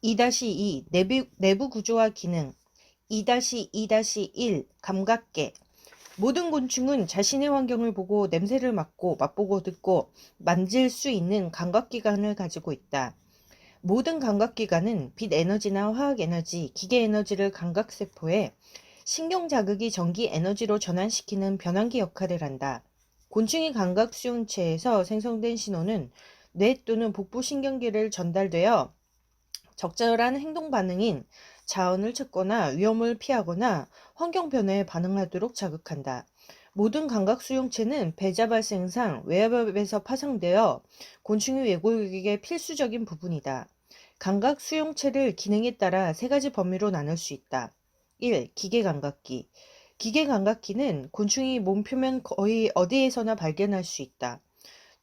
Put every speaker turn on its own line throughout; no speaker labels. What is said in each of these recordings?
2-2 내부 구조와 기능. 2-2-1 감각계. 모든 곤충은 자신의 환경을 보고 냄새를 맡고 맛보고 듣고 만질 수 있는 감각기관을 가지고 있다. 모든 감각기관은 빛 에너지나 화학 에너지, 기계 에너지를 감각세포에 신경 자극이 전기 에너지로 전환시키는 변환기 역할을 한다. 곤충의 감각 수용체에서 생성된 신호는 뇌 또는 복부 신경계를 전달되어 적절한 행동 반응인 자원을 찾거나 위험을 피하거나 환경 변화에 반응하도록 자극한다. 모든 감각 수용체는 배자 발생상 외압에서 파생되어 곤충의 외골격의 필수적인 부분이다. 감각 수용체를 기능에 따라 세 가지 범위로 나눌 수 있다. 1. 기계 감각기. 기계 감각기는 곤충이 몸 표면 거의 어디에서나 발견할 수 있다.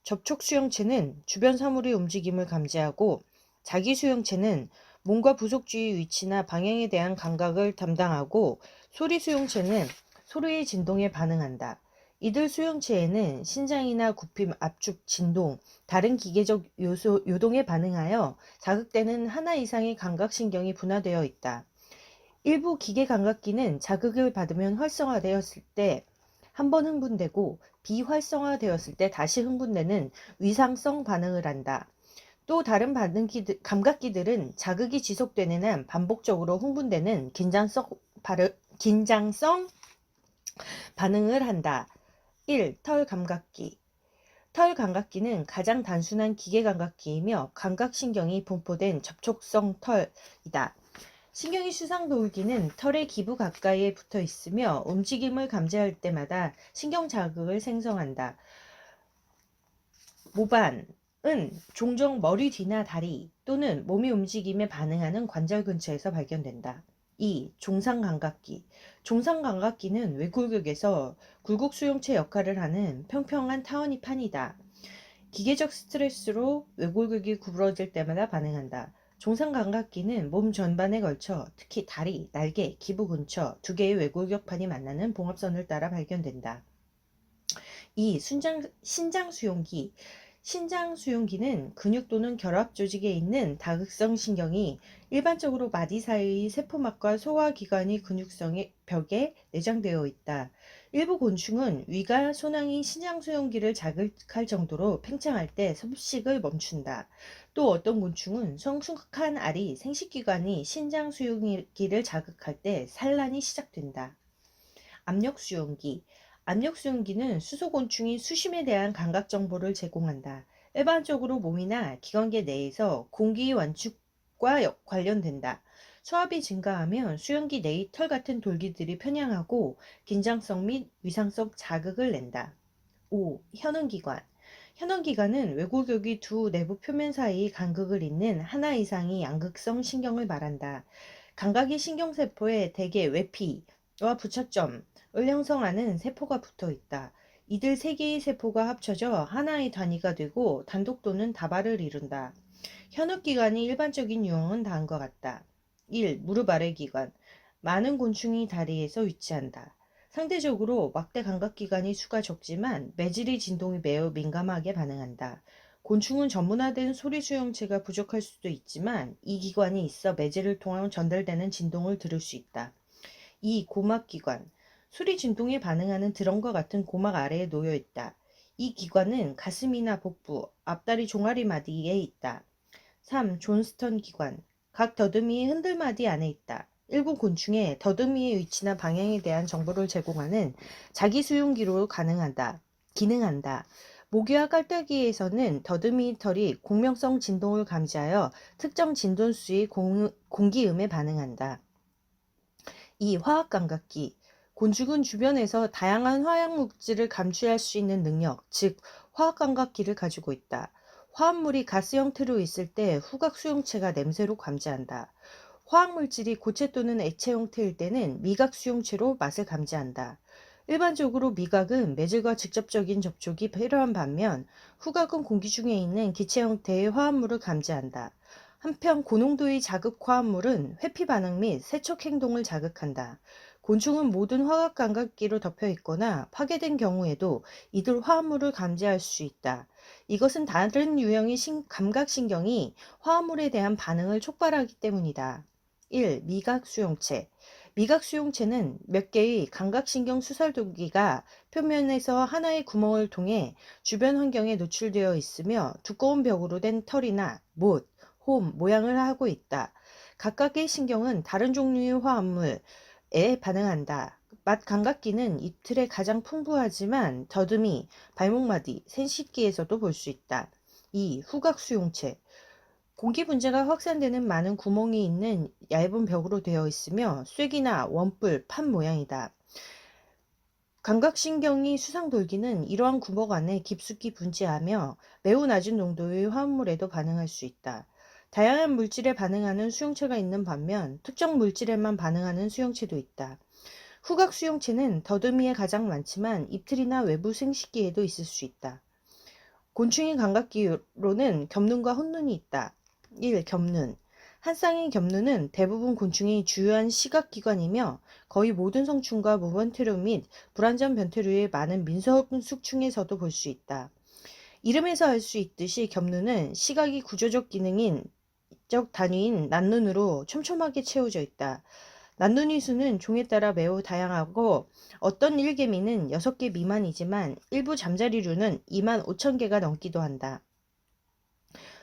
접촉 수용체는 주변 사물의 움직임을 감지하고, 자기 수용체는 몸과 부속 주위 위치나 방향에 대한 감각을 담당하고, 소리 수용체는 소리의 진동에 반응한다. 이들 수용체에는 신장이나 굽힘, 압축, 진동, 다른 기계적 요동에 반응하여 자극되는 하나 이상의 감각신경이 분화되어 있다. 일부 기계 감각기는 자극을 받으면 활성화되었을 때 한 번 흥분되고, 비활성화되었을 때 다시 흥분되는 위상성 반응을 한다. 또 다른 감각기들은 자극이 지속되는 한 반복적으로 흥분되는 긴장성 반응을 한다. 1. 털 감각기. 털 감각기는 가장 단순한 기계 감각기이며 감각신경이 분포된 접촉성 털이다. 신경이 수상돌기는 털의 기부 가까이에 붙어 있으며 움직임을 감지할 때마다 신경 자극을 생성한다. 모반은 종종 머리 뒤나 다리 또는 몸의 움직임에 반응하는 관절 근처에서 발견된다. 2. 종상감각기. 종상감각기는 외골격에서 굴곡 수용체 역할을 하는 평평한 타원이 판이다. 기계적 스트레스로 외골격이 구부러질 때마다 반응한다. 종상감각기는 몸 전반에 걸쳐 특히 다리, 날개, 기부 근처 두 개의 외골격판이 만나는 봉합선을 따라 발견된다. 2. 신장수용기. 신장수용기는 근육 또는 결합 조직에 있는 다극성 신경이 일반적으로 마디 사이의 세포막과 소화기관의 근육성의 벽에 내장되어 있다. 일부 곤충은 위가 소낭이 신장수용기를 자극할 정도로 팽창할 때 섭식을 멈춘다. 또 어떤 곤충은 성숙한 알이 생식기관이 신장수용기를 자극할 때 산란이 시작된다. 압력수용기. 압력수용기는 수소곤충이 수심에 대한 감각 정보를 제공한다. 일반적으로 몸이나 기관계 내에서 공기 완축과 관련된다. 수압이 증가하면 수용기 내의 털 같은 돌기들이 편향하고 긴장성 및 위상성 자극을 낸다. 5. 현흥기관. 현흥기관은 외골격이 두 내부 표면 사이 간극을 잇는 하나 이상의 양극성 신경을 말한다. 감각의 신경세포에 대개 외피와 부착점을 형성하는 세포가 붙어 있다. 이들 세 개의 세포가 합쳐져 하나의 단위가 되고 단독 또는 다발을 이룬다. 현혹기관의 일반적인 유형은 다음과 같다. 1. 무릎 아래 기관. 많은 곤충이 다리에서 위치한다. 상대적으로 막대 감각기관의 수가 적지만 매질의 진동이 매우 민감하게 반응한다. 곤충은 전문화된 소리 수용체가 부족할 수도 있지만 이 기관이 있어 매질을 통해 전달되는 진동을 들을 수 있다. 2. 고막기관. 소리 진동에 반응하는 드럼과 같은 고막 아래에 놓여 있다. 이 기관은 가슴이나 복부, 앞다리 종아리 마디에 있다. 3. 존스턴 기관. 각 더듬이의 흔들마디 안에 있다. 일부 곤충의 더듬이의 위치나 방향에 대한 정보를 제공하는 자기 수용기로 기능한다. 모기와 깔때기에서는 더듬이 털이 공명성 진동을 감지하여 특정 진동수의 공기음에 반응한다. 2. 화학감각기. 곤충은 주변에서 다양한 화학물질을 감지할 수 있는 능력, 즉 화학감각기를 가지고 있다. 화합물이 가스 형태로 있을 때 후각 수용체가 냄새로 감지한다. 화학물질이 고체 또는 액체 형태일 때는 미각 수용체로 맛을 감지한다. 일반적으로 미각은 매질과 직접적인 접촉이 필요한 반면 후각은 공기 중에 있는 기체 형태의 화합물을 감지한다. 한편 고농도의 자극 화합물은 회피 반응 및 세척 행동을 자극한다. 곤충은 모든 화학 감각기로 덮여 있거나 파괴된 경우에도 이들 화합물을 감지할 수 있다. 이것은 다른 유형의 감각신경이 화합물에 대한 반응을 촉발하기 때문이다. 1. 미각 수용체. 미각 수용체는 몇 개의 감각신경 수설도기가 표면에서 하나의 구멍을 통해 주변 환경에 노출되어 있으며 두꺼운 벽으로 된 털이나 못, 홈 모양을 하고 있다. 각각의 신경은 다른 종류의 화합물에 반응한다. 맛 감각기는 이틀에 가장 풍부하지만 더듬이, 발목마디, 생식기에서도 볼 수 있다. 2. 후각 수용체. 공기 분자가 확산되는 많은 구멍이 있는 얇은 벽으로 되어 있으며 쐐기나 원뿔, 판 모양이다. 감각신경이 수상돌기는 이러한 구멍 안에 깊숙이 분지하며 매우 낮은 농도의 화합물에도 반응할 수 있다. 다양한 물질에 반응하는 수용체가 있는 반면 특정 물질에만 반응하는 수용체도 있다. 후각 수용체는 더듬이에 가장 많지만 입틀이나 외부 생식기에도 있을 수 있다. 곤충의 감각기로는 겹눈과 혼눈이 있다. 1. 겹눈. 한 쌍의 겹눈은 대부분 곤충의 주요한 시각기관이며 거의 모든 성충과 무변태류 및 불완전 변태류의 많은 민속축충에서도 볼 수 있다. 이름에서 알 수 있듯이 겹눈은 시각의 구조적 기능인 적 단위인 난눈으로 촘촘하게 채워져 있다. 난눈의 수는 종에 따라 매우 다양하고 어떤 일개미는 6개 미만이지만 일부 잠자리류는 25,000개가 넘기도 한다.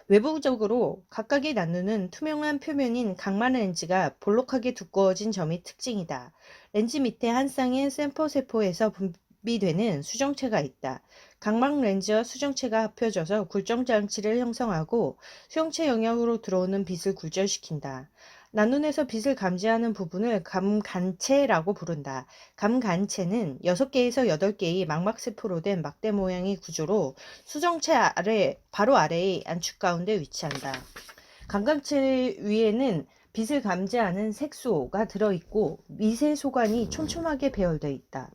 외부적으로 각각의 난눈은 투명한 표면인 각막 렌즈가 볼록하게 두꺼워진 점이 특징이다. 렌즈 밑에 한 쌍의 셈포세포에서 분비되는 수정체가 있다. 각막 렌즈와 수정체가 합혀져서 굴절장치를 형성하고 수용체 영역으로 들어오는 빛을 굴절시킨다. 난눈에서 빛을 감지하는 부분을 감간체라고 부른다. 감간체는 6개에서 8개의 망막세포로 된 막대 모양의 구조로 수정체 바로 아래의 안축 가운데 위치한다. 감간체 위에는 빛을 감지하는 색소가 들어있고 미세 소관이 촘촘하게 배열되어 있다.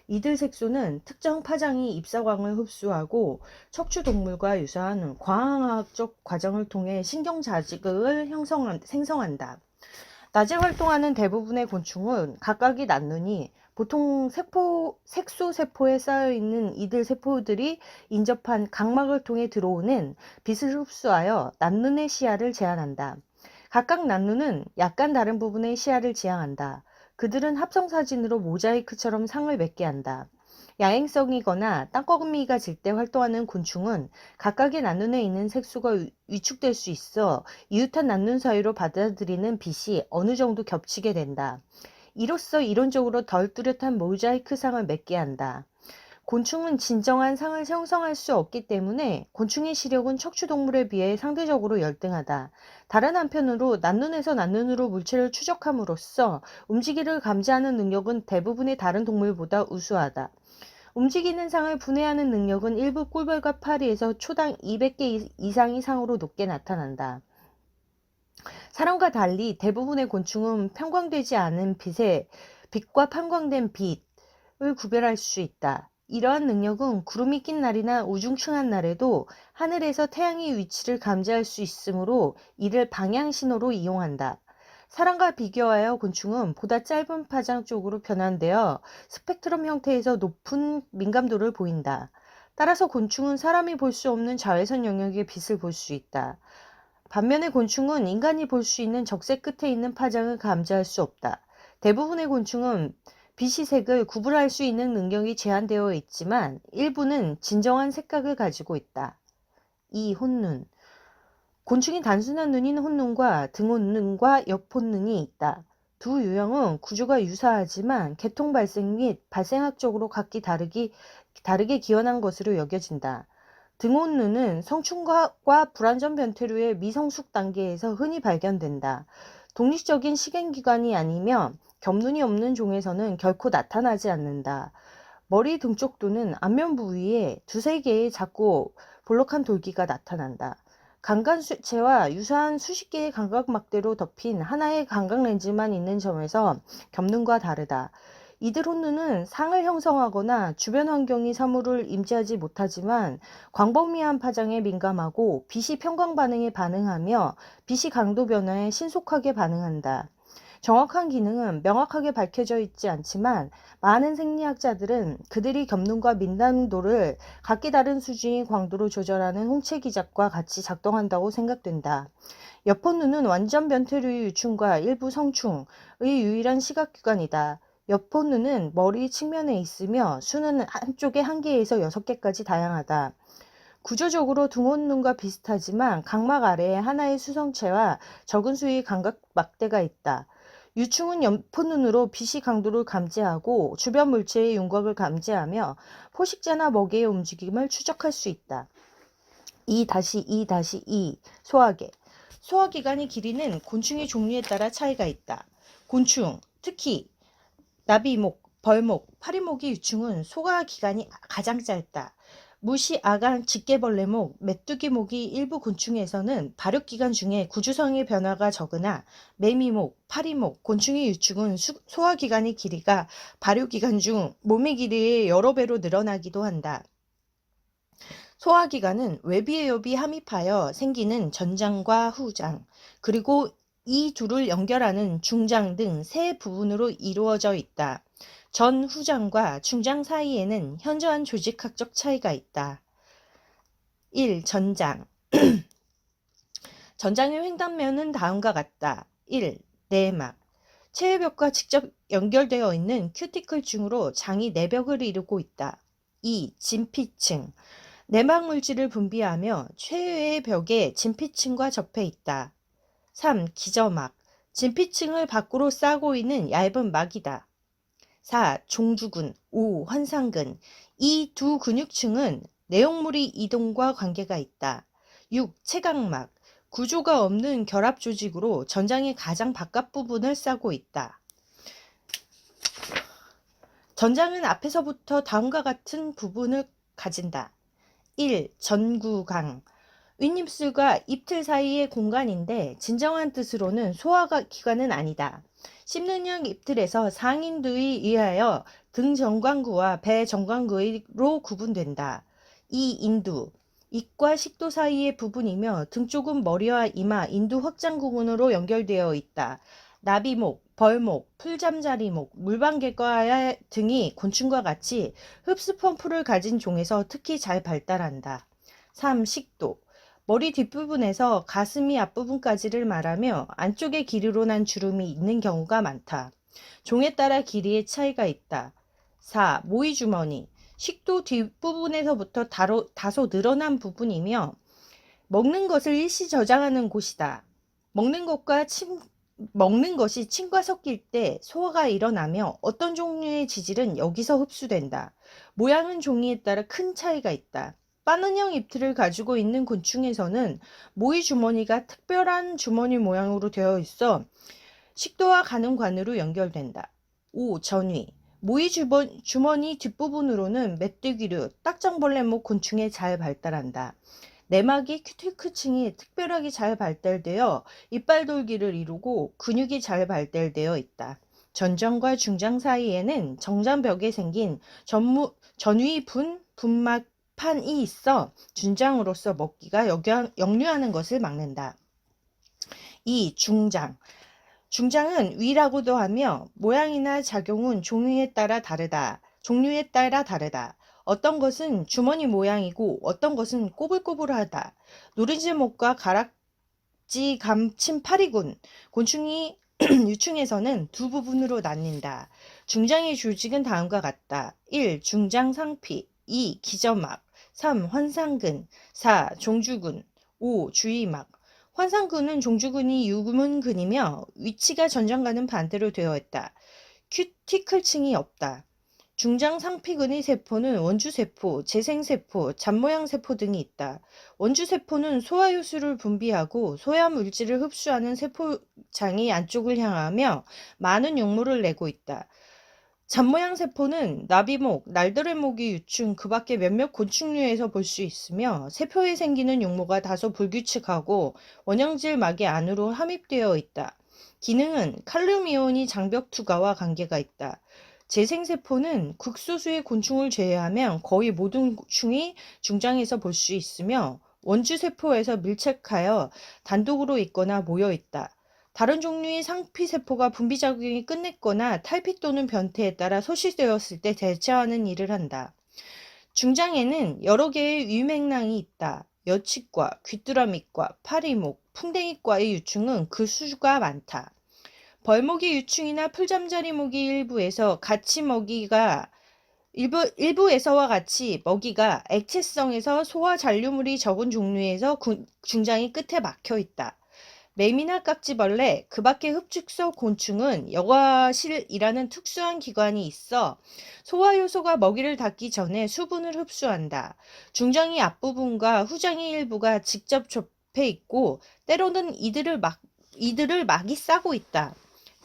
이들 색소는 특정 파장이 입사광을 흡수하고 척추동물과 유사한 광학적 과정을 통해 신경자극을 생성한다. 낮에 활동하는 대부분의 곤충은 각각의 난눈이 보통 색소세포에 쌓여있는 이들 세포들이 인접한 각막을 통해 들어오는 빛을 흡수하여 난눈의 시야를 제한한다. 각각 난눈은 약간 다른 부분의 시야를 지향한다. 그들은 합성사진으로 모자이크처럼 상을 맺게 한다. 야행성이거나 땅거미가 질 때 활동하는 곤충은 각각의 난눈에 있는 색소가 위축될 수 있어 이웃한 난눈 사이로 받아들이는 빛이 어느 정도 겹치게 된다. 이로써 이론적으로 덜 뚜렷한 모자이크 상을 맺게 한다. 곤충은 진정한 상을 형성할 수 없기 때문에 곤충의 시력은 척추동물에 비해 상대적으로 열등하다. 다른 한편으로 난눈에서 난눈으로 물체를 추적함으로써 움직이를 감지하는 능력은 대부분의 다른 동물보다 우수하다. 움직이는 상을 분해하는 능력은 일부 꿀벌과 파리에서 초당 200개 이상의 상으로 높게 나타난다. 사람과 달리 대부분의 곤충은 편광되지 않은 빛과 편광된 빛을 구별할 수 있다. 이러한 능력은 구름이 낀 날이나 우중충한 날에도 하늘에서 태양의 위치를 감지할 수 있으므로 이를 방향 신호로 이용한다. 사람과 비교하여 곤충은 보다 짧은 파장 쪽으로 변환되어 스펙트럼 형태에서 높은 민감도를 보인다. 따라서 곤충은 사람이 볼 수 없는 자외선 영역의 빛을 볼 수 있다. 반면에 곤충은 인간이 볼 수 있는 적색 끝에 있는 파장을 감지할 수 없다. 대부분의 곤충은 빛의 색을 구분할 수 있는 능력이 제한되어 있지만 일부는 진정한 색각을 가지고 있다. 2. 혼눈. 곤충이 단순한 눈인 혼눈과 등혼눈과 옆혼눈이 있다. 두 유형은 구조가 유사하지만 계통 발생 및 발생학적으로 각기 다르게 기원한 것으로 여겨진다. 등혼눈은 성충과 불완전 변태류의 미성숙 단계에서 흔히 발견된다. 독립적인 시갱기관이 아니며 겹눈이 없는 종에서는 결코 나타나지 않는다. 머리 등쪽 또는 안면 부위에 두세 개의 작고 볼록한 돌기가 나타난다. 강간체와 유사한 수십 개의 감각막대로 덮인 하나의 감각렌즈만 있는 점에서 겹눈과 다르다. 이들 혼눈은 상을 형성하거나 주변 환경이 사물을 임재하지 못하지만 광범위한 파장에 민감하고 빛이 편광 반응에 반응하며 빛이 강도 변화에 신속하게 반응한다. 정확한 기능은 명확하게 밝혀져 있지 않지만 많은 생리학자들은 그들이 겹눈과 민감도를 각기 다른 수준의 광도로 조절하는 홍채 기작과 같이 작동한다고 생각된다. 여포눈은 완전 변태류의 유충과 일부 성충의 유일한 시각기관이다. 여포눈은 머리 측면에 있으며 수는 한쪽에 1개에서 6개까지 다양하다. 구조적으로 등혼눈과 비슷하지만 각막 아래에 하나의 수성체와 적은 수의 감각막대가 있다. 유충은 여포눈으로 빛의 강도를 감지하고 주변 물체의 윤곽을 감지하며 포식자나 먹이의 움직임을 추적할 수 있다. 2-2-2 소화계. 소화기관의 길이는 곤충의 종류에 따라 차이가 있다. 곤충, 특히 나비목, 벌목, 파리목의 유충은 소화기관이 가장 짧다. 무시, 아간, 집게벌레목, 메뚜기목의 일부 곤충에서는 발육기간 중에 구조성의 변화가 적으나 매미목, 파리목, 곤충의 유충은 소화기관의 길이가 발육기간 중 몸의 길이의 여러 배로 늘어나기도 한다. 소화기관은 외비의 엽이 함입하여 생기는 전장과 후장, 그리고 이 둘을 연결하는 중장 등 세 부분으로 이루어져 있다. 전 후장과 중장 사이에는 현저한 조직학적 차이가 있다. 1. 전장. 전장의 횡단면은 다음과 같다. 1. 내막. 체외벽과 직접 연결되어 있는 큐티클층으로 장이 내벽을 이루고 있다. 2. 진피층. 내막 물질을 분비하며 최외의 벽에 진피층과 접해 있다. 3. 기저막. 진피층을 밖으로 싸고 있는 얇은 막이다. 4. 종주근. 5. 환상근. 이 두 근육층은 내용물의 이동과 관계가 있다. 6. 체각막. 구조가 없는 결합 조직으로 전장의 가장 바깥 부분을 싸고 있다. 전장은 앞에서부터 다음과 같은 부분을 가진다. 1. 전구강. 윗입술과 입틀 사이의 공간인데 진정한 뜻으로는 소화기관은 아니다. 씹는형 입틀에서 상인두에 의하여 등 정관구와 배 정관구로 구분된다. 이 인두. 입과 식도 사이의 부분이며 등 쪽은 머리와 이마, 인두 확장 부분으로 연결되어 있다. 나비목, 벌목, 풀잠자리목, 물방개과 등이 곤충과 같이 흡수 펌프를 가진 종에서 특히 잘 발달한다. 3. 식도. 머리 뒷부분에서 가슴이 앞부분까지를 말하며 안쪽에 길이로 난 주름이 있는 경우가 많다. 종에 따라 길이의 차이가 있다. 4. 모이주머니. 식도 뒷부분에서부터 다소 늘어난 부분이며 먹는 것을 일시 저장하는 곳이다. 먹는 것이 침과 섞일 때 소화가 일어나며 어떤 종류의 지질은 여기서 흡수된다. 모양은 종류에 따라 큰 차이가 있다. 바늘형 입틀을 가지고 있는 곤충에서는 모이 주머니가 특별한 주머니 모양으로 되어 있어 식도와 가는 관으로 연결된다. 5. 전위. 모이 주머니 뒷부분으로는 메뚜기류, 딱정벌레목 곤충에 잘 발달한다. 내막이 큐티클층이 특별하게 잘 발달되어 이빨 돌기를 이루고 근육이 잘 발달되어 있다. 전정과 중장 사이에는 정장벽에 생긴 전위 분막판이 있어 준장으로서 먹기가 역류하는 것을 막는다. 2. 중장. 중장은 위라고도 하며 모양이나 작용은 종류에 따라 다르다. 어떤 것은 주머니 모양이고 어떤 것은 꼬불꼬불하다. 노른지목과 가락지 감친 파리군. 곤충이 유충에서는 두 부분으로 나뉜다. 중장의 조직은 다음과 같다. 1. 중장 상피. 2. 기저막. 3. 환상근. 4. 종주근. 5. 주위막. 환상근은 종주근이 유문근이며 위치가 전장과는 반대로 되어 있다. 큐티클층이 없다. 중장 상피근의 세포는 원주세포, 재생세포, 잔모양세포 등이 있다. 원주세포는 소화효소를 분비하고 소화물질을 흡수하는 세포장이 안쪽을 향하며 많은 용물을 내고 있다. 잔모양세포는 나비목, 날더레목의 유충 그 밖에 몇몇 곤충류에서 볼 수 있으며 세포에 생기는 용모가 다소 불규칙하고 원형질 막의 안으로 함입되어 있다. 기능은 칼륨이온이 장벽 투과와 관계가 있다. 재생세포는 극소수의 곤충을 제외하면 거의 모든 곤충이 중장에서 볼 수 있으며 원주세포에서 밀착하여 단독으로 있거나 모여 있다. 다른 종류의 상피세포가 분비작용이 끝냈거나 탈피 또는 변태에 따라 소실되었을 때 대처하는 일을 한다. 중장에는 여러 개의 위맥낭이 있다. 여치과, 귀뚜라미과, 파리목, 풍뎅이과의 유충은 그 수가 많다. 벌목이 유충이나 풀잠자리목이 일부에서와 같이 먹이가 액체성에서 소화 잔류물이 적은 종류에서 중장이 끝에 막혀 있다. 매미나 깍지벌레, 그 밖의 흡축성 곤충은 여과실이라는 특수한 기관이 있어 소화효소가 먹이를 닿기 전에 수분을 흡수한다. 중장이 앞부분과 후장의 일부가 직접 접해 있고 때로는 이들을 막이 싸고 있다.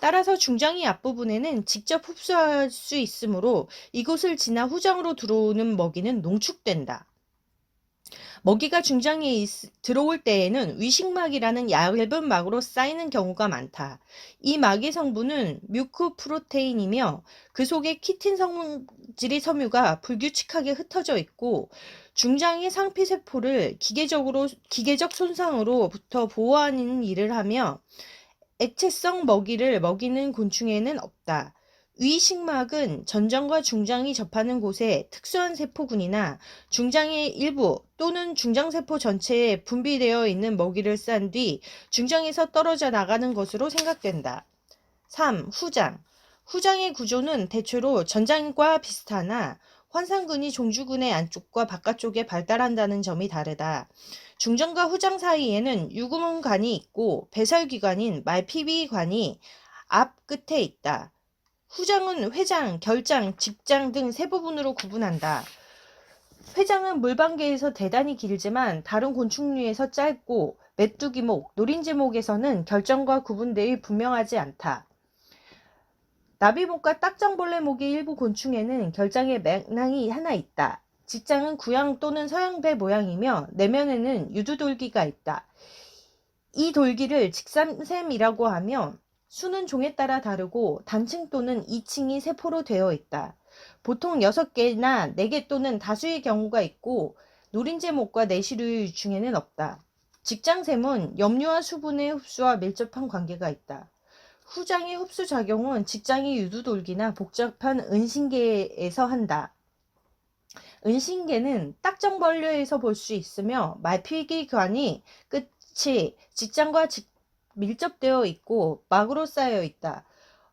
따라서 중장이 앞부분에는 직접 흡수할 수 있으므로 이곳을 지나 후장으로 들어오는 먹이는 농축된다. 먹이가 중장에 들어올 때에는 위식막이라는 얇은 막으로 쌓이는 경우가 많다. 이 막의 성분은 뮤코프로테인이며 그 속에 키틴 성질의 섬유가 불규칙하게 흩어져 있고 중장의 상피세포를 기계적 손상으로부터 보호하는 일을 하며 액체성 먹이를 먹이는 곤충에는 없다. 위식막은 전장과 중장이 접하는 곳에 특수한 세포군이나 중장의 일부 또는 중장세포 전체에 분비되어 있는 먹이를 싼 뒤 중장에서 떨어져 나가는 것으로 생각된다. 3. 후장. 후장의 구조는 대체로 전장과 비슷하나 환상근이 종주근의 안쪽과 바깥쪽에 발달한다는 점이 다르다. 중장과 후장 사이에는 유구문관이 있고 배설기관인 말피비관이 앞 끝에 있다. 후장은 회장, 결장, 직장 등 세 부분으로 구분한다. 회장은 물방개에서 대단히 길지만 다른 곤충류에서 짧고 메뚜기목, 노린지목에서는 결정과 구분되어 분명하지 않다. 나비목과 딱정벌레목의 일부 곤충에는 결장의 맥낭이 하나 있다. 직장은 구양 또는 서양배 모양이며 내면에는 유두돌기가 있다. 이 돌기를 직삼샘이라고 하며 수는 종에 따라 다르고 단층 또는 2층이 세포로 되어 있다. 보통 6개나 4개 또는 다수의 경우가 있고 노린재목과 내시류의 유충에는 없다. 직장샘은 염류와 수분의 흡수와 밀접한 관계가 있다. 후장의 흡수 작용은 직장의 유두돌기나 복잡한 은신계에서 한다. 은신계는 딱정벌레에서 볼 수 있으며 말피기관이 끝이 직장과 밀접되어 있고 막으로 쌓여 있다.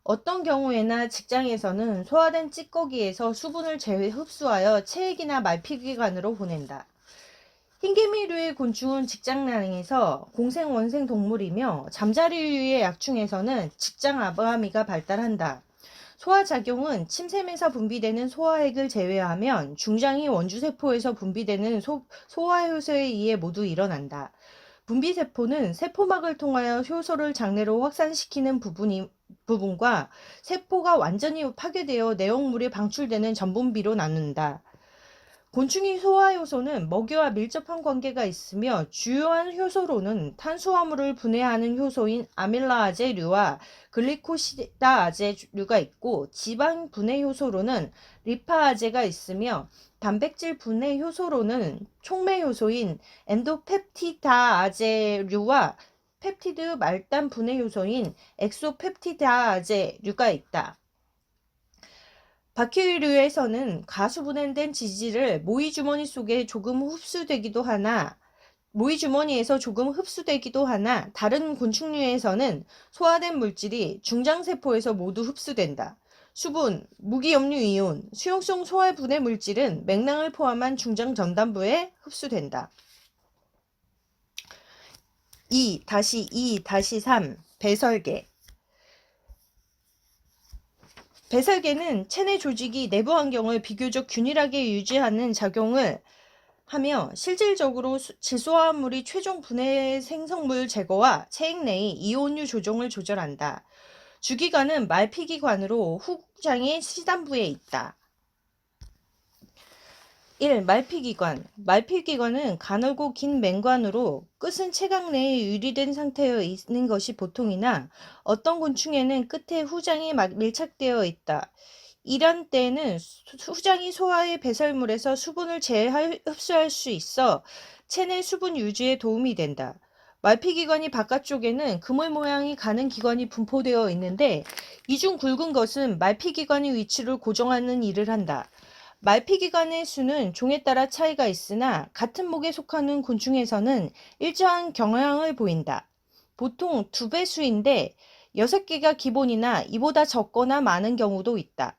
어떤 경우에나 직장에서는 소화된 찌꺼기에서 수분을 흡수하여 체액이나 말피기관으로 보낸다. 흰개미류의 곤충은 직장낭에서 공생원생 동물이며 잠자리류의 약충에서는 직장아바미가 발달한다. 소화작용은 침샘에서 분비되는 소화액을 제외하면 중장이 원주세포에서 분비되는 소화효소에 의해 모두 일어난다. 분비세포는 세포막을 통하여 효소를 장내로 확산시키는 부분과 세포가 완전히 파괴되어 내용물이 방출되는 전분비로 나눈다. 곤충의 소화효소는 먹이와 밀접한 관계가 있으며 주요한 효소로는 탄수화물을 분해하는 효소인 아밀라아제류와 글리코시다아제류가 있고 지방 분해 효소로는 리파아제가 있으며 단백질 분해 효소로는 촉매 효소인 엔도펩티다아제류와 펩티드 말단 분해 효소인 엑소펩티다아제류가 있다. 바퀴류에서는 가수분해된 지질을 모이주머니에서 조금 흡수되기도 하나 다른 곤충류에서는 소화된 물질이 중장세포에서 모두 흡수된다. 수분, 무기염류이온, 수용성 소화분해 물질은 맥낭을 포함한 중장 전단부에 흡수된다. 2-2-3 배설계. 배설계는 체내 조직이 내부 환경을 비교적 균일하게 유지하는 작용을 하며 실질적으로 질소화합물의 최종 분해 생성물 제거와 체액 내의 이온류 조정을 조절한다. 주기관은 말피기관으로 후장의 시단부에 있다. 1. 말피기관. 말피기관은 가늘고 긴 맹관으로 끝은 체각 내에 유리된 상태에 있는 것이 보통이나 어떤 곤충에는 끝에 후장이 밀착되어 있다. 이런 때에는 후장이 소화의 배설물에서 수분을 흡수할 수 있어 체내 수분 유지에 도움이 된다. 말피기관이 바깥쪽에는 그물 모양이 가는 기관이 분포되어 있는데 이 중 굵은 것은 말피기관의 위치를 고정하는 일을 한다. 말피기관의 수는 종에 따라 차이가 있으나 같은 목에 속하는 곤충에서는 일정한 경향을 보인다. 보통 2배 수인데 6개가 기본이나 이보다 적거나 많은 경우도 있다.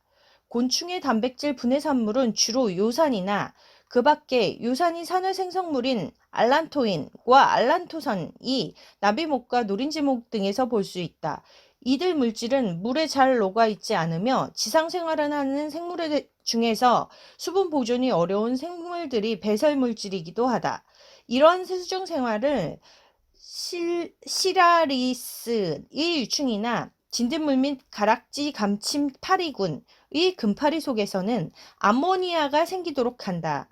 곤충의 단백질 분해 산물은 주로 요산이나 그 밖에 요산이 산화 생성물인 알란토인과 알란토산이 나비목과 노린지목 등에서 볼 수 있다. 이들 물질은 물에 잘 녹아 있지 않으며 지상 생활을 하는 생물 중에서 수분 보존이 어려운 생물들이 배설 물질이기도 하다. 이러한 수중 생활을 시라리스의 유충이나 진딧물 및 가락지 감침 파리군의 금파리 속에서는 암모니아가 생기도록 한다.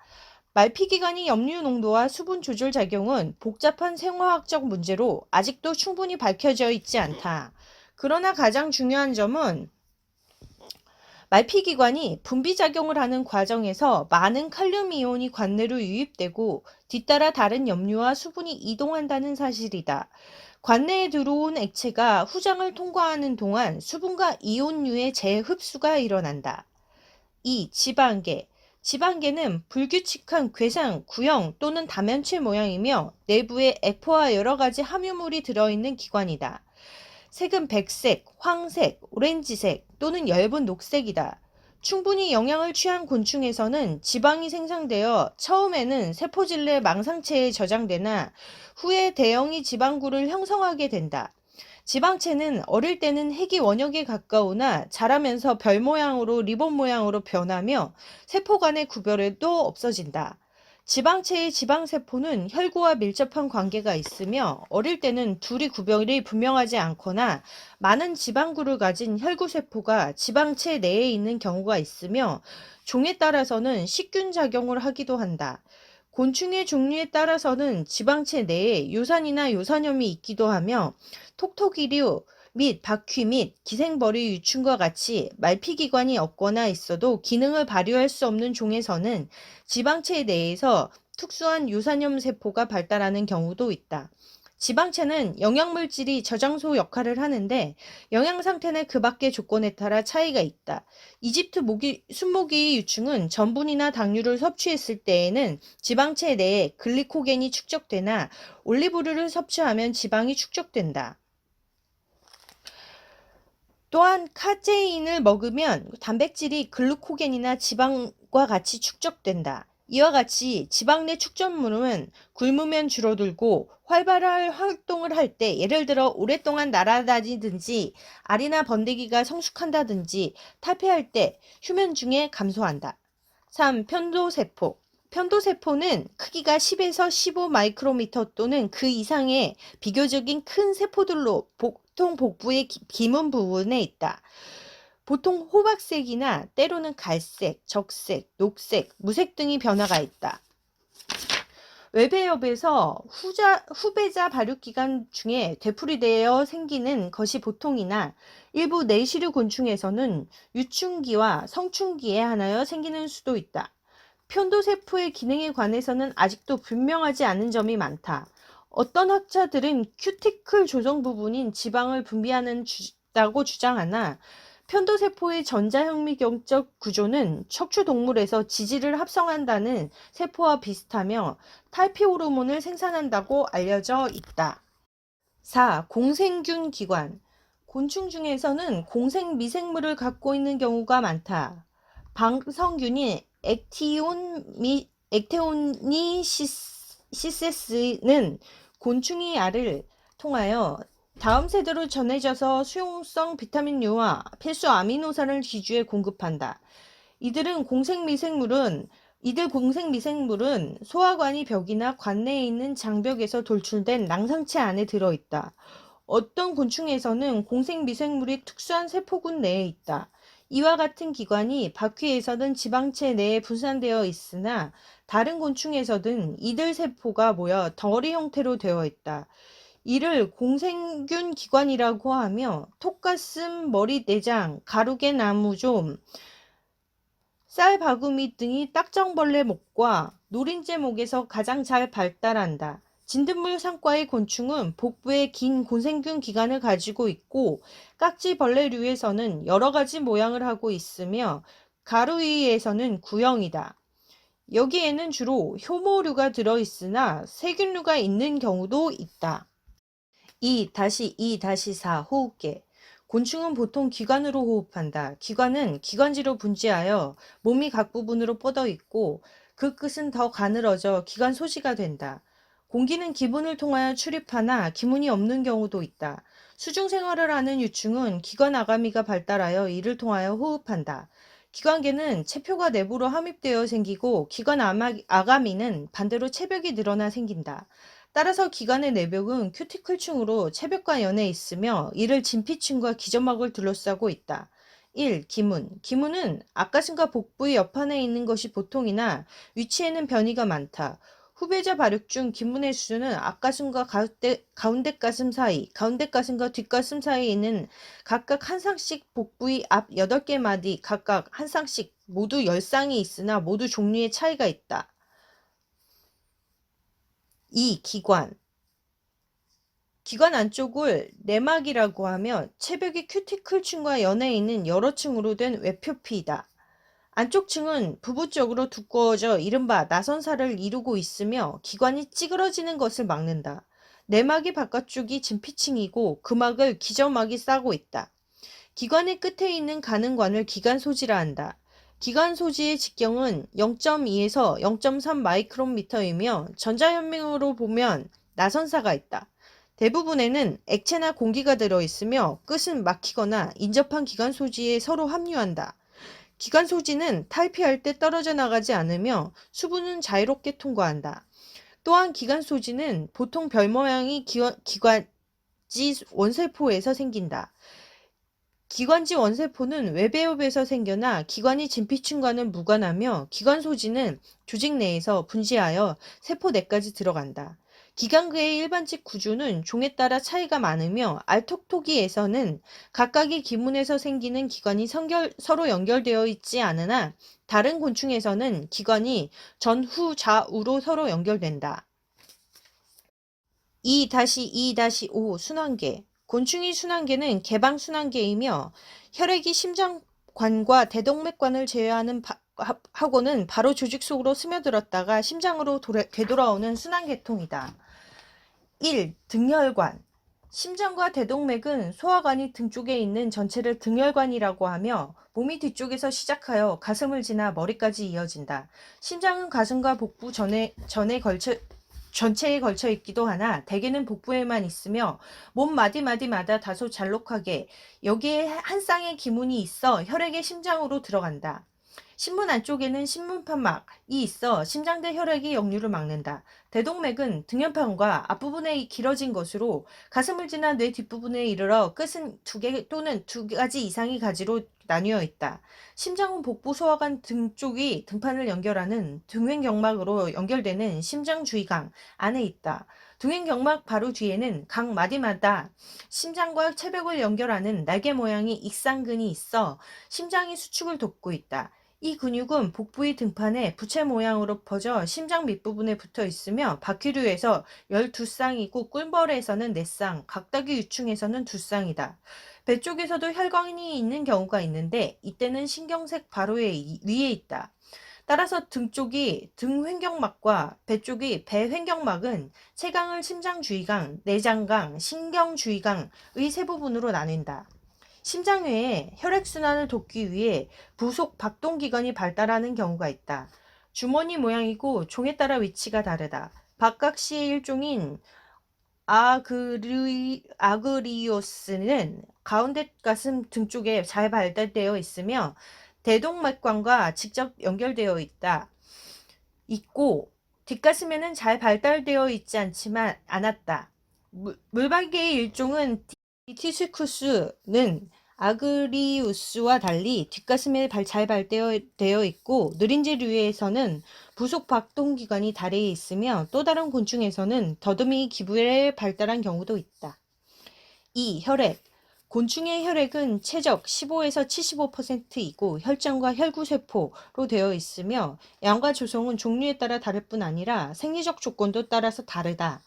말피기관의 염류 농도와 수분 조절 작용은 복잡한 생화학적 문제로 아직도 충분히 밝혀져 있지 않다. 그러나 가장 중요한 점은 말피기관이 분비작용을 하는 과정에서 많은 칼륨 이온이 관내로 유입되고 뒤따라 다른 염류와 수분이 이동한다는 사실이다. 관내에 들어온 액체가 후장을 통과하는 동안 수분과 이온류의 재흡수가 일어난다. 2. 지방계. 지방계는 불규칙한 괴상, 구형 또는 다면체 모양이며 내부에 액포와 여러 가지 함유물이 들어있는 기관이다. 색은 백색, 황색, 오렌지색 또는 엷은 녹색이다. 충분히 영양을 취한 곤충에서는 지방이 생성되어 처음에는 세포질내 망상체에 저장되나 후에 대형의 지방구를 형성하게 된다. 지방체는 어릴 때는 핵이 원역에 가까우나 자라면서 별 모양으로 리본 모양으로 변하며 세포 간의 구별에도 없어진다. 지방체의 지방세포는 혈구와 밀접한 관계가 있으며 어릴 때는 둘이 구별이 분명하지 않거나 많은 지방구를 가진 혈구세포가 지방체 내에 있는 경우가 있으며 종에 따라서는 식균 작용을 하기도 한다. 곤충의 종류에 따라서는 지방체 내에 요산이나 요산염이 있기도 하며 톡톡이류 및 바퀴 및 기생벌의 유충과 같이 말피기관이 없거나 있어도 기능을 발휘할 수 없는 종에서는 지방체 내에서 특수한 요산염 세포가 발달하는 경우도 있다. 지방체는 영양물질이 저장소 역할을 하는데 영양 상태나 그 밖의 조건에 따라 차이가 있다. 이집트 순모기의 유충은 전분이나 당류를 섭취했을 때에는 지방체 내에 글리코겐이 축적되나 올리브유를 섭취하면 지방이 축적된다. 또한 카제인을 먹으면 단백질이 글루코겐이나 지방과 같이 축적된다. 이와 같이 지방 내 축적물은 굶으면 줄어들고 활발한 활동을 할 때 예를 들어 오랫동안 날아다니든지 알이나 번데기가 성숙한다든지 탈피할 때 휴면 중에 감소한다. 3. 편도세포. 편도세포는 크기가 10에서 15 마이크로미터 또는 그 이상의 비교적인 큰 세포들로 보통 복부의 기문 부분에 있다. 보통 호박색이나 때로는 갈색, 적색, 녹색, 무색 등의 변화가 있다. 외배엽에서 후배자 발육기관 중에 되풀이되어 생기는 것이 보통이나 일부 내시류 곤충에서는 유충기와 성충기에 한하여 생기는 수도 있다. 편도세포의 기능에 관해서는 아직도 분명하지 않은 점이 많다. 어떤 학자들은 큐티클 조성 부분인 지방을 분비한다고 주장하나 편도세포의 전자현미경적 구조는 척추동물에서 지질을 합성한다는 세포와 비슷하며 탈피 호르몬을 생산한다고 알려져 있다. 4. 공생균 기관. 곤충 중에서는 공생 미생물을 갖고 있는 경우가 많다. 방성균이 액테오니시세스는 곤충의 알을 통하여 다음 세대로 전해져서 수용성 비타민류와 필수 아미노산을 기주에 공급한다. 이들 공생미생물은 소화관의 벽이나 관내에 있는 장벽에서 돌출된 낭상체 안에 들어있다. 어떤 곤충에서는 공생미생물이 특수한 세포군 내에 있다. 이와 같은 기관이 바퀴에서는 지방체 내에 분산되어 있으나 다른 곤충에서는 이들 세포가 모여 덩어리 형태로 되어 있다. 이를 공생균 기관이라고 하며 톡가슴, 머리, 내장, 가루개 나무좀, 쌀바구미 등이 딱정벌레 목과 노린재 목에서 가장 잘 발달한다. 진딧물 상과의 곤충은 복부에 긴 고생균 기관을 가지고 있고 깍지벌레류에서는 여러 가지 모양을 하고 있으며 가루위에서는 구형이다. 여기에는 주로 효모류가 들어있으나 세균류가 있는 경우도 있다. 2-2-4 호흡계. 곤충은 보통 기관으로 호흡한다. 기관은 기관지로 분지하여 몸이 각 부분으로 뻗어 있고 그 끝은 더 가늘어져 기관 소지가 된다. 공기는 기문을 통하여 출입하나 기문이 없는 경우도 있다. 수중 생활을 하는 유충은 기관 아가미가 발달하여 이를 통하여 호흡한다. 기관계는 체표가 내부로 함입되어 생기고 기관 아가미는 반대로 체벽이 늘어나 생긴다. 따라서 기관의 내벽은 큐티클층으로 체벽과 연해 있으며 이를 진피층과 기점막을 둘러싸고 있다. 1. 기문. 기문은 앞가슴과 복부의 옆판에 있는 것이 보통이나 위치에는 변이가 많다. 후배자 발육 중 기문의 수준은 앞가슴과 가운데 가슴 사이, 가운데 가슴과 뒷가슴 사이에 있는 각각 한 쌍씩 복부의 앞 8개 마디 각각 한 쌍씩 모두 10쌍이 있으나 모두 종류의 차이가 있다. 2. 기관. 기관 안쪽을 내막이라고 하며 체벽이 큐티클층과 연해 있는 여러 층으로 된 외표피이다. 안쪽 층은 부부적으로 두꺼워져 이른바 나선살을 이루고 있으며 기관이 찌그러지는 것을 막는다. 내막이 바깥쪽이 진피층이고 그 막을 기저막이 싸고 있다. 기관의 끝에 있는 가는관을 기관소지라 한다. 기관소지의 직경은 0.2에서 0.3 마이크론미터이며 전자현명으로 보면 나선사가 있다. 대부분에는 액체나 공기가 들어있으며 끝은 막히거나 인접한 기관소지에 서로 합류한다. 기관소지는 탈피할 때 떨어져 나가지 않으며 수분은 자유롭게 통과한다. 또한 기관소지는 보통 별 모양의 기관지 원세포에서 생긴다. 기관지 원세포는 외배엽에서 생겨나 기관이 진피층과는 무관하며 기관소지는 조직 내에서 분지하여 세포 내까지 들어간다. 기관계의 일반적 구조는 종에 따라 차이가 많으며 알톡토기에서는 각각의 기문에서 생기는 기관이 서로 연결되어 있지 않으나 다른 곤충에서는 기관이 전후 좌우로 서로 연결된다. 2-2-5 순환계. 곤충의 순환계는 개방순환계이며 혈액이 심장관과 대동맥관을 제외하는 하고는 바로 조직 속으로 스며들었다가 심장으로 되돌아오는 순환계통이다. 1. 등혈관. 심장과 대동맥은 소화관이 등 쪽에 있는 전체를 등혈관이라고 하며 몸이 뒤쪽에서 시작하여 가슴을 지나 머리까지 이어진다. 심장은 가슴과 복부 전체에 걸쳐 있기도 하나 대개는 복부에만 있으며 몸 마디마디마다 다소 잘록하게 여기에 한 쌍의 기문이 있어 혈액이 심장으로 들어간다. 신문 안쪽에는 신문판막이 있어 심장대 혈액이 역류를 막는다. 대동맥은 등연판과 앞부분에 길어진 것으로 가슴을 지나 뇌 뒷부분에 이르러 끝은 2개 또는 2가지 이상의 가지로 나뉘어 있다. 심장은 복부 소화관 등 쪽이 등판을 연결하는 등횡경막으로 연결되는 심장주의강 안에 있다. 등횡경막 바로 뒤에는 각 마디마다 심장과 체벽을 연결하는 날개 모양의 익상근이 있어 심장의 수축을 돕고 있다. 이 근육은 복부의 등판에 부채 모양으로 퍼져 심장 밑부분에 붙어 있으며 바퀴류에서 12쌍이고 꿀벌에서는 4쌍, 각닭의 유충에서는 2쌍이다. 배 쪽에서도 혈관이 있는 경우가 있는데 이때는 신경색 바로 위에 있다. 따라서 등 쪽이 등횡경막과 배 쪽이 배횡경막은 체강을 심장주의강, 내장강, 신경주의강의 세 부분으로 나뉜다. 심장 외에 혈액순환을 돕기 위해 부속 박동기관이 발달하는 경우가 있다. 주머니 모양이고 종에 따라 위치가 다르다. 박각시의 일종인 아그리오스는 가운데 가슴 등 쪽에 잘 발달되어 있으며 대동맥관과 직접 연결되어 있고 뒷가슴에는 잘 발달되어 있지 않았다. 물박이의 일종은 티시쿠스는 아그리우스와 달리 뒷가슴에 잘 발달되어 있고 느린지류에서는 부속 박동기관이 다리에 있으며 또 다른 곤충에서는 더듬이 기부에 발달한 경우도 있다. 2. 혈액. 곤충의 혈액은 최적 15에서 75%이고 혈장과 혈구세포로 되어 있으며 양과 조성은 종류에 따라 다를 뿐 아니라 생리적 조건도 따라서 다르다.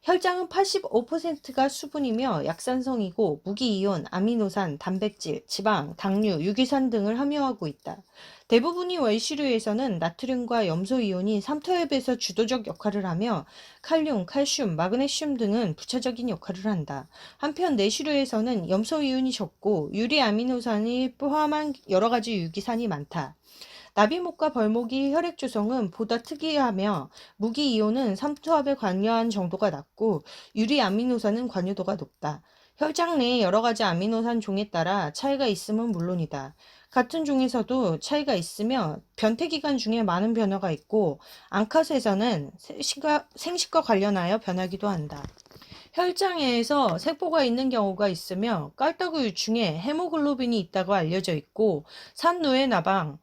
혈장은 85%가 수분이며 약산성이고 무기이온, 아미노산, 단백질, 지방, 당류, 유기산 등을 함유하고 있다. 대부분의 월시류에서는 나트륨과 염소이온이 삼투압에서 주도적 역할을 하며 칼륨, 칼슘, 마그네슘 등은 부차적인 역할을 한다. 한편 내시류에서는 염소이온이 적고 유리아미노산이 포함한 여러 가지 유기산이 많다. 나비목과 벌목이 혈액 조성은 보다 특이하며 무기이온은 삼투압에 관여한 정도가 낮고 유리아미노산은 관여도가 높다. 혈장 내에 여러 가지 아미노산 종에 따라 차이가 있음은 물론이다. 같은 종에서도 차이가 있으며 변태기간 중에 많은 변화가 있고 앙컷에서는 생식과 관련하여 변하기도 한다. 혈장에서 세포가 있는 경우가 있으며 깔따구 유충에 헤모글로빈이 있다고 알려져 있고 산노의 나방,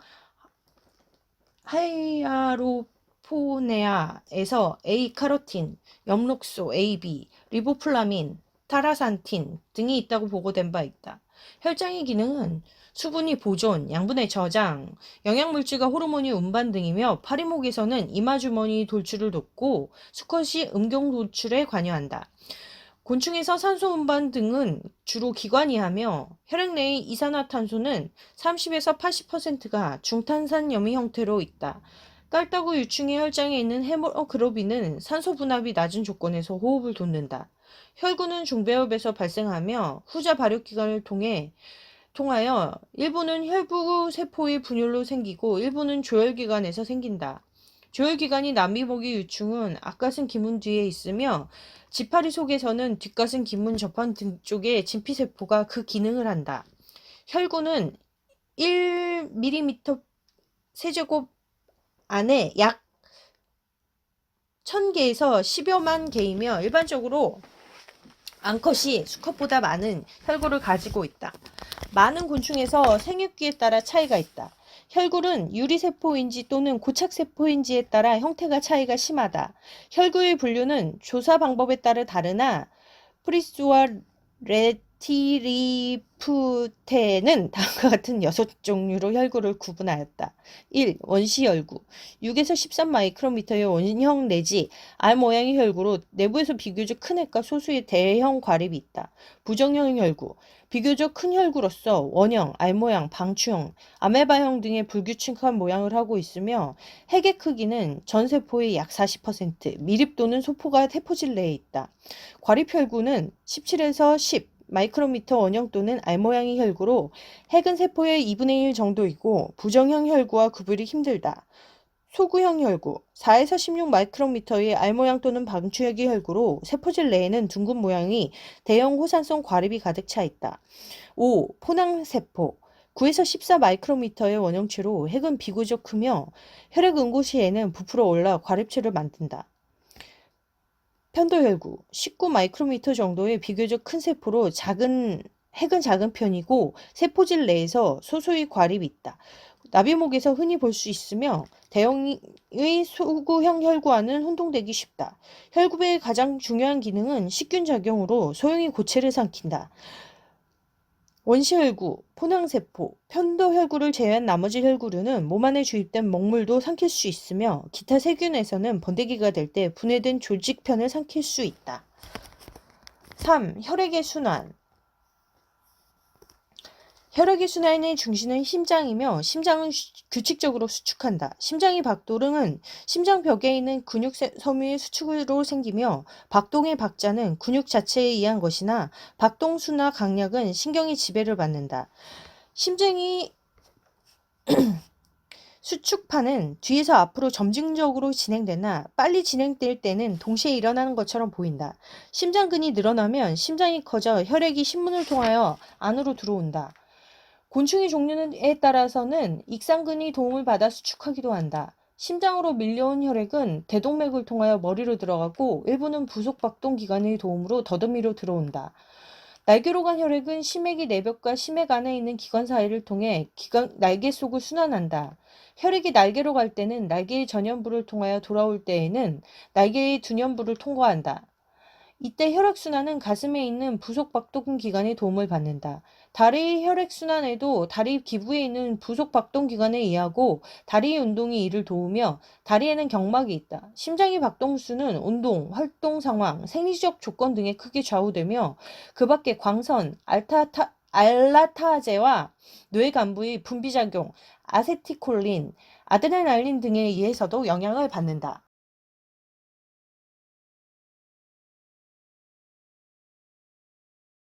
하이아로포네아에서 A카로틴, 엽록소 AB, 리보플라민, 타라산틴 등이 있다고 보고된 바 있다. 혈장의 기능은 수분이 보존, 양분의 저장, 영양물질과 호르몬이 운반 등이며 파리목에서는 이마주머니 돌출을 돕고 수컷이 음경 돌출에 관여한다. 곤충에서 산소 운반 등은 주로 기관이 하며 혈액 내의 이산화탄소는 30에서 80%가 중탄산염의 형태로 있다. 깔따구 유충의 혈장에 있는 헤모글로빈은 산소 분압이 낮은 조건에서 호흡을 돕는다. 혈구는 중배엽에서 발생하며 후자 발육기관을 통하여 일부는 혈부 세포의 분열로 생기고 일부는 조혈기관에서 생긴다. 조혈기관이 나비목의 유충은 앞가슴 기문 뒤에 있으며 지파리 속에서는 뒷가슴 기문 접한 등 쪽에 진피세포가 그 기능을 한다. 혈구는 1mm 세제곱 안에 약 1000개에서 10여만 개이며 일반적으로 암컷이 수컷보다 많은 혈구를 가지고 있다. 많은 곤충에서 생육기에 따라 차이가 있다. 혈구는 유리세포인지 또는 고착세포인지에 따라 형태가 차이가 심하다. 혈구의 분류는 조사 방법에 따라 다르나 프리스와 레티리프테는 다음과 같은 6종류로 혈구를 구분하였다. 1. 원시혈구 6에서 13마이크로미터의 원형 내지 알 모양의 혈구로 내부에서 비교적 큰 핵과 소수의 대형 과립이 있다. 부정형 혈구 비교적 큰 혈구로서 원형, 알모양, 방추형, 아메바형 등의 불규칙한 모양을 하고 있으며 핵의 크기는 전세포의 약 40%, 미립 또는 소포가 세포질 내에 있다. 과립혈구는 17에서 10 마이크로미터 원형 또는 알모양의 혈구로 핵은 세포의 2분의 1 정도이고 부정형 혈구와 구분이 힘들다. 소구형 혈구 4에서 16 마이크로미터의 알모양 또는 방추역의 혈구로 세포질 내에는 둥근 모양의 대형 호산성 과립이 가득 차 있다. 5. 포낭세포 9에서 14 마이크로미터의 원형체로 핵은 비교적 크며 혈액 응고 시에는 부풀어 올라 과립체를 만든다. 편도혈구 19 마이크로미터 정도의 비교적 큰 세포로 핵은 작은 편이고 세포질 내에서 소수의 과립이 있다. 나비목에서 흔히 볼 수 있으며 대형의 소구형 혈구와는 혼동되기 쉽다. 혈구의 가장 중요한 기능은 식균 작용으로 소형의 고체를 삼킨다. 원시혈구, 포낭세포, 편도혈구를 제외한 나머지 혈구류는 몸 안에 주입된 먹물도 삼킬 수 있으며 기타 세균에서는 번데기가 될 때 분해된 조직편을 삼킬 수 있다. 3. 혈액의 순환 혈액의 순환의 중심은 심장이며 심장은 규칙적으로 수축한다. 심장의 박동은 심장벽에 있는 근육 섬유의 수축으로 생기며 박동의 박자는 근육 자체에 의한 것이나 박동수나 강약은 신경의 지배를 받는다. 심장이 수축파는 뒤에서 앞으로 점진적으로 진행되나 빨리 진행될 때는 동시에 일어나는 것처럼 보인다. 심장근이 늘어나면 심장이 커져 혈액이 심문을 통하여 안으로 들어온다. 곤충의 종류에 따라서는 익상근이 도움을 받아 수축하기도 한다. 심장으로 밀려온 혈액은 대동맥을 통하여 머리로 들어가고 일부는 부속박동 기관의 도움으로 더듬이로 들어온다. 날개로 간 혈액은 심액이 내벽과 심액 안에 있는 기관 사이를 통해 날개 속을 순환한다. 혈액이 날개로 갈 때는 날개의 전연부를 통하여 돌아올 때에는 날개의 둔연부를 통과한다. 이때 혈액순환은 가슴에 있는 부속박동기관에 도움을 받는다. 다리 혈액순환에도 다리 기부에 있는 부속박동기관에 의하고 다리 운동이 이를 도우며 다리에는 경막이 있다. 심장의 박동수는 운동, 활동 상황, 생리적 조건 등에 크게 좌우되며 그 밖에 광선, 알라타제와 뇌 간부의 분비작용, 아세티콜린, 아드레날린 등에 의해서도 영향을 받는다.